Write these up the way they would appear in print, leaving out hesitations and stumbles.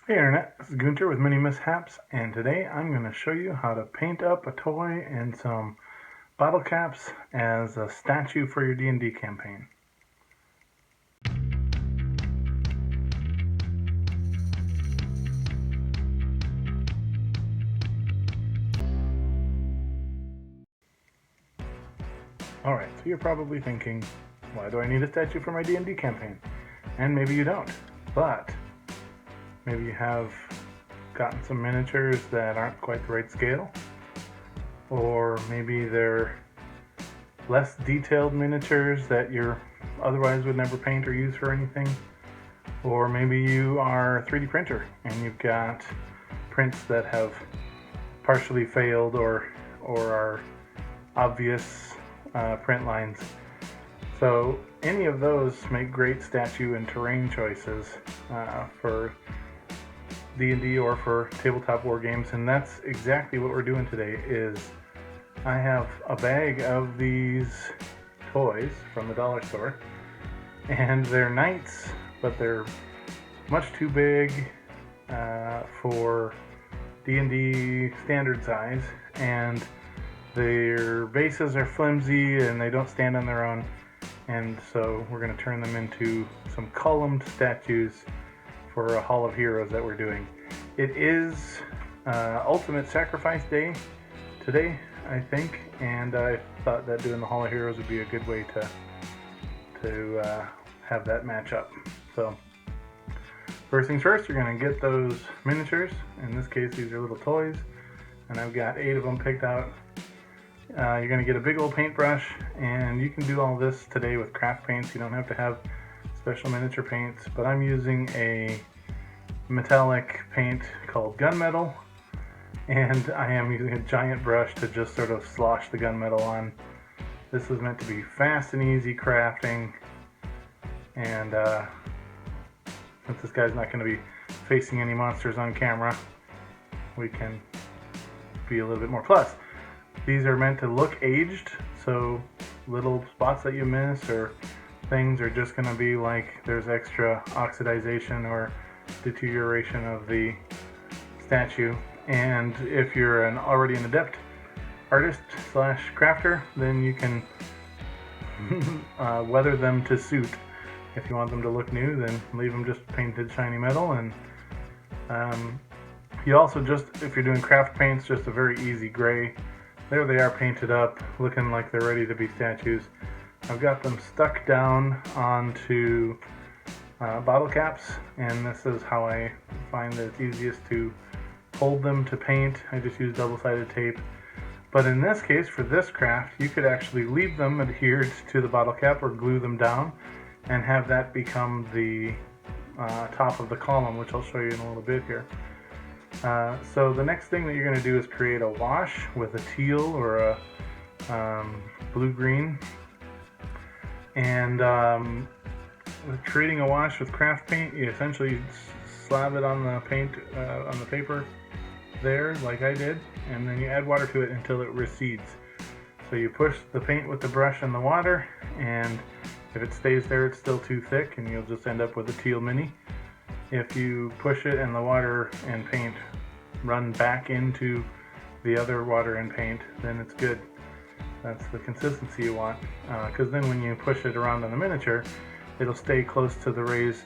Hey Internet, this is Gunter with MiniMishaps, and today I'm going to show you how to paint up a toy and some bottle caps as a statue for your D&D campaign. Alright, so you're probably thinking, why do I need a statue for my D&D campaign? And maybe you don't, but maybe you have gotten some miniatures that aren't quite the right scale, or maybe they're less detailed miniatures that you otherwise would never paint or use for anything. Or maybe you are a 3D printer and you've got prints that have partially failed or are obvious print lines. So any of those make great statue and terrain choices for D&D or for tabletop war games, and that's exactly what we're doing today. Is I have a bag of these toys from the dollar store, and they're knights, but they're much too big for D&D standard size, and their bases are flimsy and they don't stand on their own, and so we're going to turn them into some columned statues for a Hall of Heroes that we're doing. It is Ultimate Sacrifice Day today, I think, and I thought that doing the Hall of Heroes would be a good way to have that match up. So first things first, you're going to get those miniatures. In this case, these are little toys, and I've got 8 of them picked out. You're going to get a big old paintbrush, and you can do all this today with craft paints. You don't have to have special miniature paints, but I'm using a metallic paint called gunmetal, and I am using a giant brush to just sort of slosh the gunmetal on. This is meant to be fast and easy crafting, and since this guy's not going to be facing any monsters on camera, we can be a little bit more plus. These are meant to look aged, so little spots that you miss or things are just going to be like there's extra oxidization or deterioration of the statue. And if you're already an adept artist slash crafter, then you can weather them to suit. If you want them to look new, then leave them just painted shiny metal. And you also just, if you're doing craft paints, just a very easy gray. There they are painted up, looking like they're ready to be statues. I've got them stuck down onto bottle caps, and this is how I find that it's easiest to hold them to paint. I just use double-sided tape. But in this case, for this craft, you could actually leave them adhered to the bottle cap or glue them down and have that become the top of the column, which I'll show you in a little bit here. So the next thing that you're going to do is create a wash with a teal or a blue-green. And with creating a wash with craft paint, you essentially slab it on the paint, on the paper there, like I did, and then you add water to it until it recedes. So you push the paint with the brush in the water, and if it stays there, it's still too thick, and you'll just end up with a teal mini. If you push it and the water and paint run back into the other water and paint, then it's good. That's the consistency you want, because then when you push it around on the miniature, it'll stay close to the raised,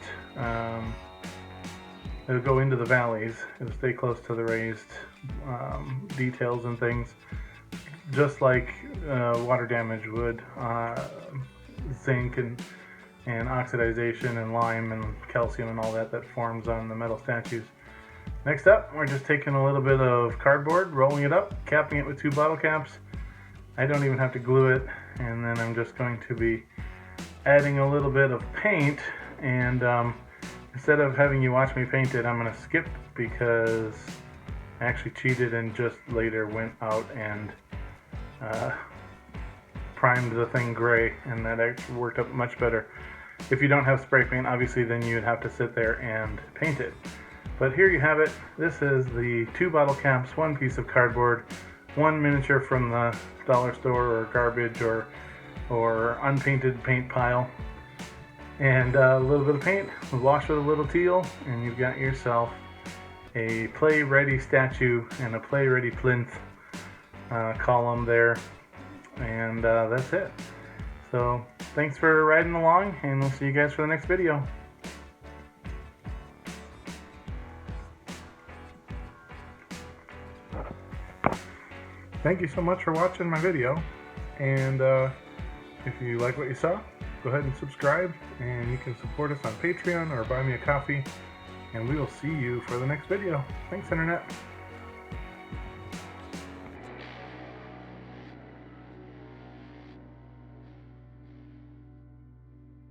it'll go into the valleys, it'll stay close to the raised details and things, just like water damage would, zinc and oxidization and lime and calcium and all that forms on the metal statues. Next up, we're just taking a little bit of cardboard, rolling it up, capping it with 2 bottle caps. I don't even have to glue it, and then I'm just going to be adding a little bit of paint, and instead of having you watch me paint it, I'm going to skip because I actually cheated and just later went out and primed the thing gray, and that actually worked up much better. If you don't have spray paint, obviously, then you'd have to sit there and paint it. But here you have it. This is the 2 bottle caps, 1 piece of cardboard, 1 miniature from the dollar store or garbage or unpainted paint pile, and a little bit of paint, wash with a little teal, and you've got yourself a play ready statue and a play ready plinth column there, and that's it. So thanks for riding along, and we'll see you guys for the next video. Thank you so much for watching my video, and if you like what you saw, go ahead and subscribe, and you can support us on Patreon or buy me a coffee, and we will see you for the next video. Thanks, Internet.